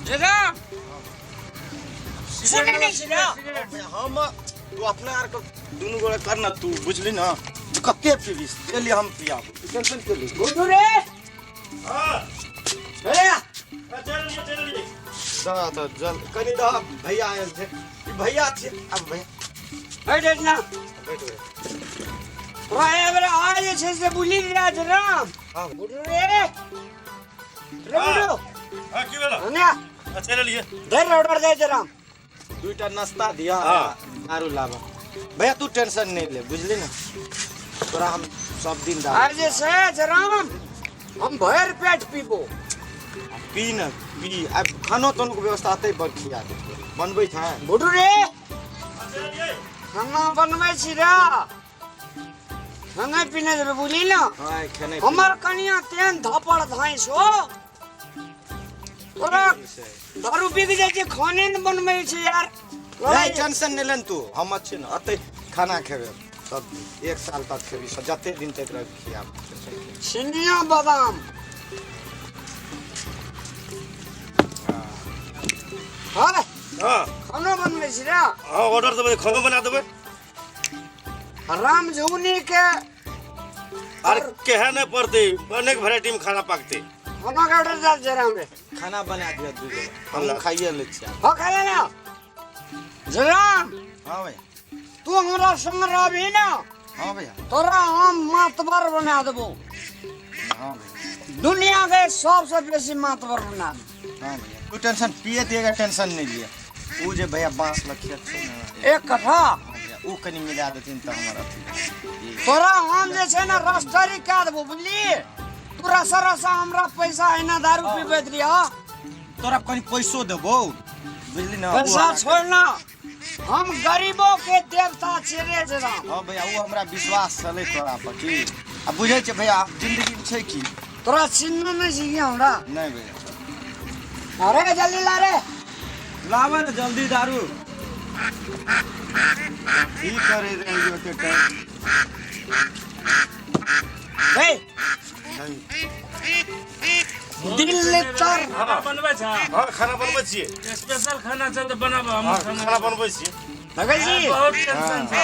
जरा सिगरेट हम तू अपने यार को दोनों गोले करना तू बुझली ना तू कते पीबी चलिए हम पिया टेंशन के लिए गुरु रे हां अरे चल दा तो जल कनी दा भैया आयल थे भैया छे अब भैया बैठ ना बैठो राय बरा आज छे से बुली राज राम हां गुरु रे गुरु हां की बोला ना चल लिए दे ऑर्डर दे जराम दुईटा नाश्ता दिया दारू लावा भैया तू टेंशन नहीं ले बुझली ना तोरा हम सब दिन दारू आज से जराम हम भर पेट पीबो पी न पी अब खानो तो व्यवस्था आते पर खिया दे बनबै था गुरु रे खाना बनबै छी रा खाना पीने जब बुली ना हां खाने हमर कनिया तेन धपड़ धाई सो तोरा दारू पी के जाय खाने न बनबै छी यार नहीं टेंशन नहीं लेन तू हम अच्छे न अते खाना खेबे सब एक साल तक खेबी सब जते दिन तक रख खिया सिनिया बादाम हां हां खाना बनबै छी रा हां ऑर्डर देबे खाना बना देबे राम झुगनी के और कहे न पड़ते अनेक वैरायटी में खाना पाकते खाना का ऑर्डर दे जरा में खाना बना दिया दू हम खाइए ले छिया हो खाना ना जराम हां भाई तू हमरा संग रहबी ना हां भैया तोरा हम मातबर बना देबो हां भैया दुनिया के सबसे बेसी मातबर बना हां भैया तू टेंशन पिए देगा टेंशन नहीं लिए वो जे भैया बांस लखिया छे ना एक कथा वो कनी मिला देथिन त हमर अथी तोरा हम जे छै ना रस्टरी का देबो बुझली तू रसा रसा हमरा पैसा है ना दारू पीबे दिया तोरा कनी पैसो देबो बुझली ना पैसा छोड़ ना हम गरीबों के देवता छिरे जरा हां भैया वो हमरा विश्वास चले तोरा पर की अब बुझै छै भैया जिंदगी में छै की तोरा चिन्ह नहीं सीखी हमरा नहीं भैया अरे जल्दी ला रे लावा ना जल्दी दारू की करे रहियो के टाइम हे दिल तर खाना बनबै छ हां खाना बनबै छियै स्पेशल खाना छ त बनाब हम खाना बनबै छियै लगे जी बहुत टेंशन छ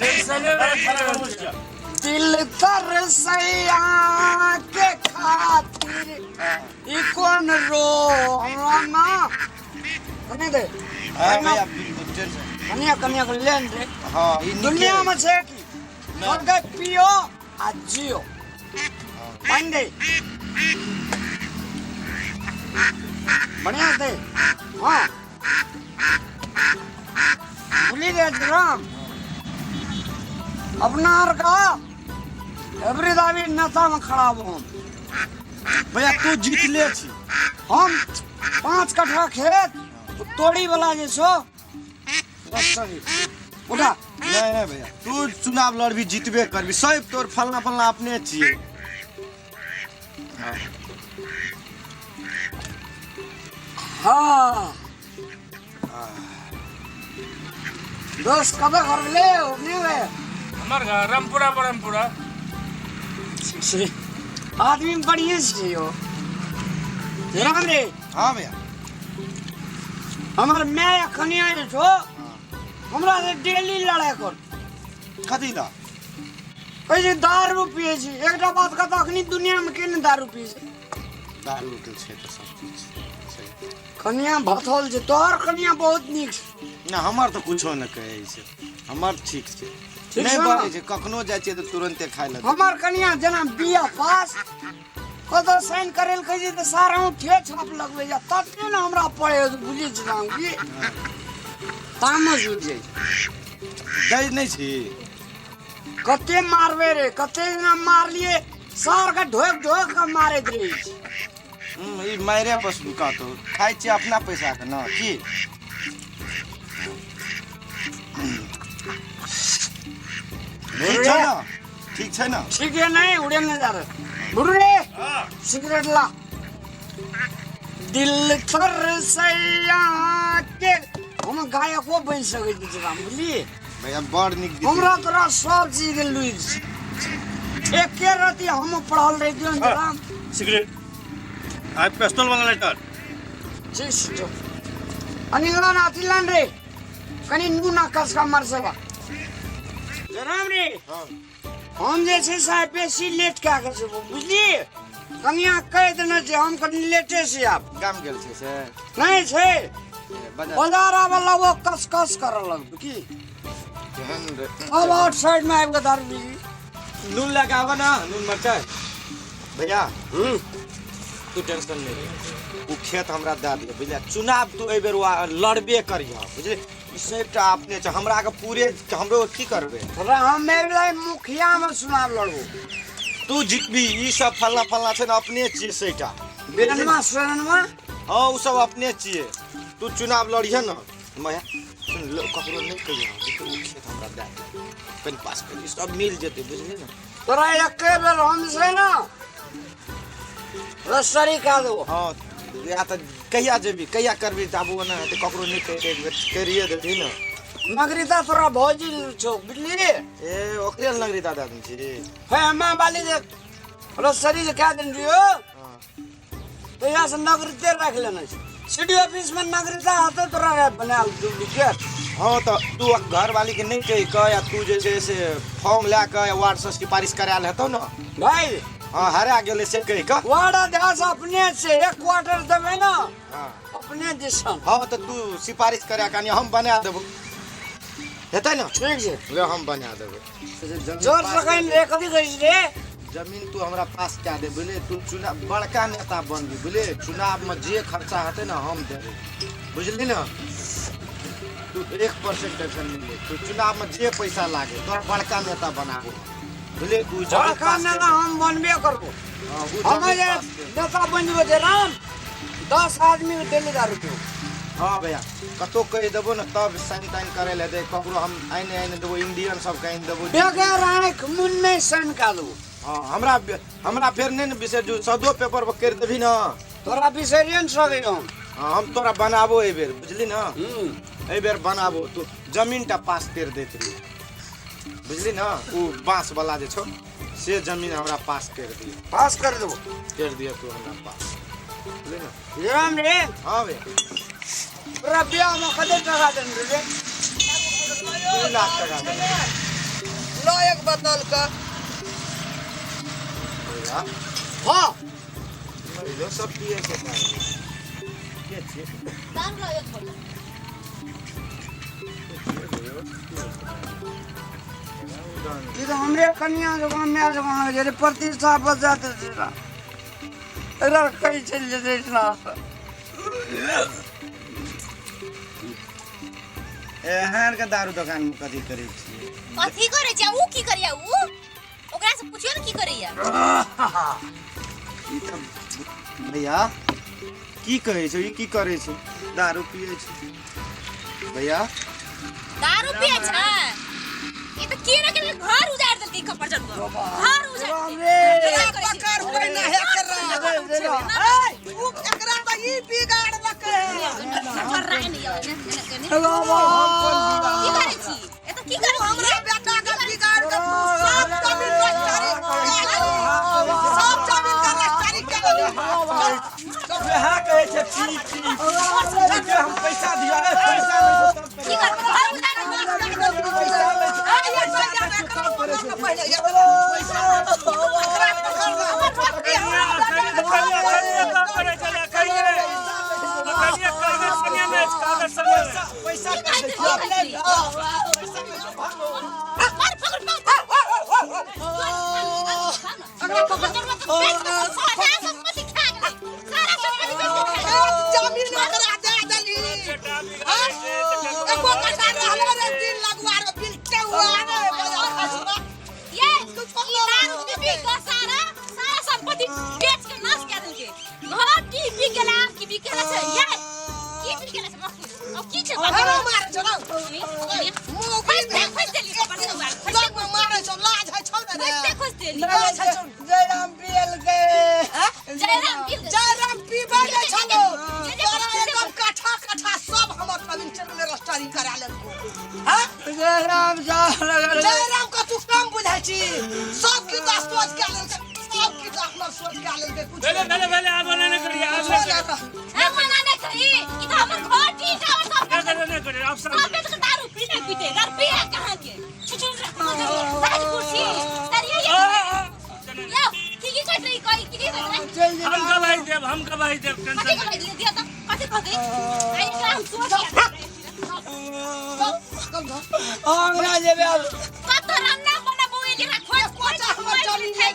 टेंशन खाना बनबै छियै दिल तर सैया के खातिर ई कौन रो ना कने दे हां भैया टेंशन कनिया कनिया को लेन दे हां ई दुनिया में छे की मगे पियो आ जियो पंडे बढ़िया दे हाँ भूली गए राम अपना का एवरी दावी नेता में खड़ा हूँ भैया तू जीत ले छी हम 5 कट्ठा खेत तोड़ी वाला जे छो उठा नहीं भैया तू चुनाव लड़बी जीतबे करबी सब तोर फलना फलना अपने छिए हाँ दोस्त कब कर ले नहीं वे हमर घर रामपुरा परमपुरा आदमी बढ़िया से हो राम रे हां भैया हमार मैं खनिया जे छो हमरा से डेली लड़ाई कर कथी ला कहे दारू पिए छी एकटा बात कत अखनी दुनिया में केने दारू पिए छी दारू के छै त सब चीज छै कनिया भथल जे तोहर कनिया बहुत नीक छै ना हमर तो कुछो न कहै छै हमर ठीक छै ठीक नहीं छै बने ना? छै कखनो जाइ छै त तुरंते खाइ ल हमार कनिया जना बिया पास कतो साइन करेल कहे त सारा ठे छाप लगबे जा तते न हमरा पड़े बुझी जाऊं की तामस हो जाए दै नहीं छी कते मारबे रे कते न मार लिए सार का ढोक ढोक का मारे दे ई मारे बस का तो खाइ छी अपना पैसा के ना की ठीक छै ना ठीक छै ना ठीक है नहीं उड़े न जा रहे बुरे सिगरेट ला दिल थर सैया के हम गायको बन सके छी राम बुझलिए भैया बड़ निक गीत हमरा तोरा सब चीज के लुइज एके राती हम पढ़ल रही राम सिगरेट आ पिस्तौल वाला लाइटर शिष्ट आणि गला नातीलान रे कनी नु ना कस का मर सवा जराम रे हाँ हम जैसे साहब बेसी लेट क्या कर से बुझली कनिया कह देना जे हम कनी लेटे से आप गाम गेल छै से नहीं छे बाजार बाजारा वाला वो कस कस कर लग की केहन रे अब आउटसाइड में आबि के दारू पी नून लगावा ना नून मरचाई भैया तू टेंशन नहीं ले वो खेत हमरा दे दियो बुझले चुनाव तू ए बेर लड़बे करिया बुझले ई सबटा अपने छ हमरा के पूरे हमरो की करबे अरे हम मेरे मुखिया में चुनाव लड़बो तू जीतबी ई सब फलना फलना छै ना अपने छिए सेटा बेरनमा सुरनमा हां उ सब अपने छिए तू चुनाव लड़िए ना मैं सुन लो ककरो नहीं कहिया तो वो खेत हमरा दे पेन पास कर सब मिल जेते बुझले ना तोरा एके बेर हमसे ना रसरी का दो हां या त कहिया जेबी कहिया करबी त आबू ना त ककरो नहीं करिए देती ना नगरीता तोरा भौजी छौ बुझली ए ओकरे नगरी दादा दिन छी है अम्मा वाली जे रसरी जे क्या दिन दियो हां तो यहाँ से नगरीते रख लेना सिटी ऑफिस में नगरीता आते तोरा बना डुप्लीकेट हां त तू घर वाली के नहीं कही क या तू जे छै से फॉर्म ला के वार्ड से सिफारिश कराल हेतौ ना भाई हां हरा गेले से कही क वार्ड अध्यक्ष अपने से एक क्वार्टर देवे ना हां अपने दिशा हां त तू सिफारिश करा कानी हम बना देबो हेतै ना ठीक है ले हम बना देबो जोर से कहीं रे कभी कहीं रे जमीन तू हमरा पास क्या दे बोले तू चुनाव बड़का नेता बनबी बोले चुनाव में जे खर्चा हेतै ना हम देबे बुझली ना तू 1% टेंशन नहीं ले तू चुनाव में जे पैसा लागे तोर बड़का नेता बनाबो बोले तू बड़का नेता हम बनबे करबो हम हम जे नेता बनबे जे राम 10 आदमी के डेली दारू पियो हाँ भैया कतो कह देबो ना तब साइन ताइन करे ले दे ककरो हम आइने आइने देबो इंडियन सब कहीं देबो बेगर आंख मुन्ने सन का दो हाँ हमरा फेर नहीं ना विषय जो सदो पेपर पर कर देबी ना तोरा बिसरियन सके हम हाँ हम तोरा बनाबो ए बेर बुझली ना ए बेर बनाबो तू जमीन टा पास कर देत रही बुझली ना वो बांस वाला जे छो से जमीन हमरा पास कर दियो पास कर दो कर दियो तू हमरा पास बुझली ना राम रे हाँ भैया तोरा बियाह में कते टका देन रे 2 लाख टका दे लो एक बोतल का भैया हां लो सब पिए के के छे दाम लो एक बोतल ये तो हमरे कन्या जवान में जवान जे प्रतिष्ठा बजाते जरा अरे कहीं चल जे ना एहन के दारू दुकान में कथी करे छी कथी करे छै ऊ की करिया ऊ ओकरा से पूछियो न की करैया ई त भैया की कहै छै ई की करे छै दारू पिए छै भैया दारू पिए छै ये तो की न के घर उजाड़ देलकै कपर जन घर उजाड़ रे पकड़ कोई ना है कर रहा ए तू एकरा में ई बिगाड़ लके कर रहा नहीं है हेलो की करे छी ये तो की करे हमरा बेटा के बिगाड़ के सब जमीन सब जमीन का रस्तारी कर वहाँ कहे छै पी के हम पैसा दिया रे पैसा नहीं तो की कर घर उजाड़ जयराम पियल के जयराम पीबे ने छलो एकदम काठा काठा सब हमर कविन चलले रस्तारी करा लेलको हां जयराम का तू काम बुझाई छी सब की दास सोच के लेलके सब की दास हमर सोच के लेलके कुछ पहले अब नहीं करिए मना नहीं करी साफ साफ बाप बेटा दारू पीते पीते दारू पिया कहां के छुछु साइड कुर्सी सरिया ये यो ठीक है कट रही कोई की दे हम गवाही देव टेंशन कथि कर दिया तो कथि कर दे आई काम सोच अंगना जेबे अब कतरा ना बना बोए के खोज खोज चली थे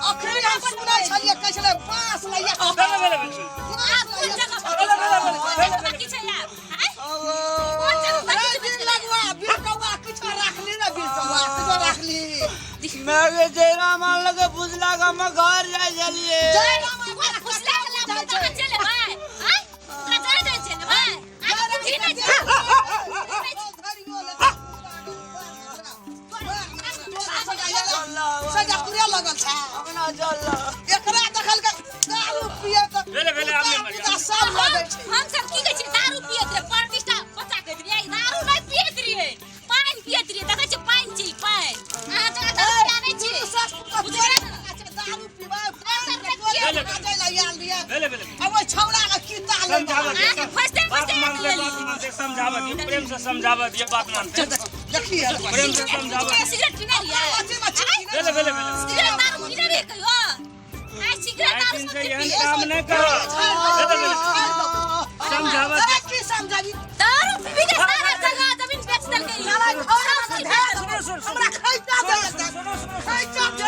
अखरी हम सुनै छलिए कैसले पास लइया मैं जयरा मान लगे बुझला का मैं घर जाय छलिए एकरा देखल के दारू पिए त हम सब की कहै छी दारू पियत रे प्रतिष्ठा बच्चा कहै रे दारू नहीं पियत रे पानी पियत रे देखै छी पानी छी पानी अहाँ जगह दारू पिया नहीं छी बुझले दारू पीबा अब छौड़ा का कीता समझावत प्रेम से समझावत ये बात मानते देखिए प्रेम से समझावत सिगरेट पीना है ले सिगरेट दारू पीना रे कहियो आ सिगरेट दारू से सब यहन काम नहीं करो समझावत की समझावी दारू पी के सारा जगह जमीन बेच दल गई हमरा खैता दे खैता दे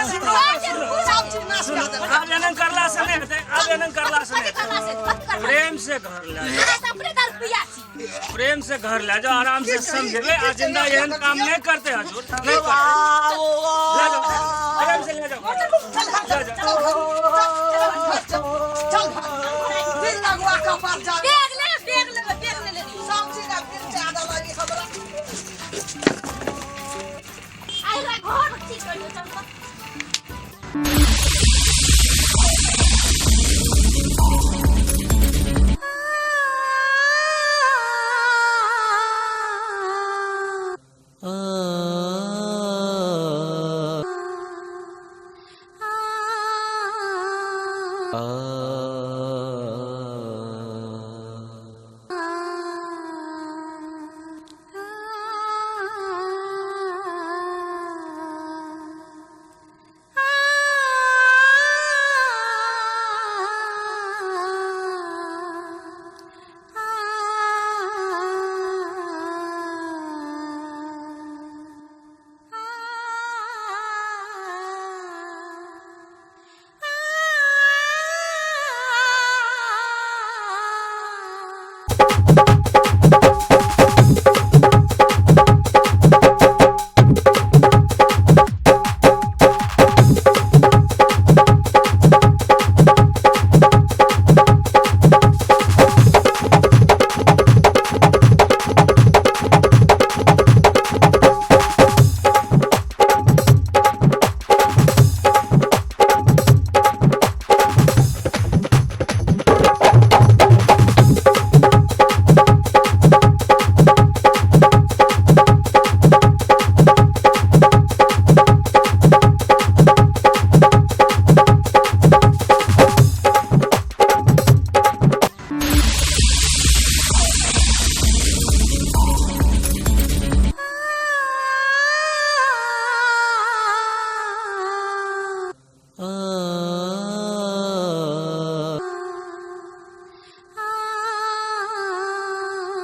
सब चीज नाश कर दे आवेदन करला से नहीं होते आवेदन करला से नहीं प्रेम से घर ले अपने दारू पिया छी प्रेम से घर ले जाओ आराम से समझे आजिंदा यहन काम नहीं करते हजूर नहीं करते ले जाओ प्रेम से ले जाओ चल दिल लगवा का पास जा बैग ले सब चीज का बिल ज्यादा लगी हमरा आई रे घर ठीक कर दो चल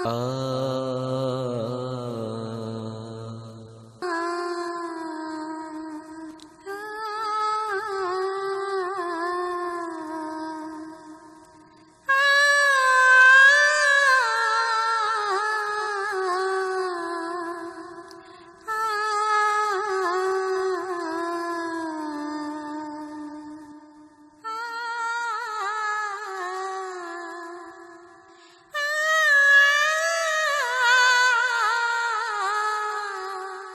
Ah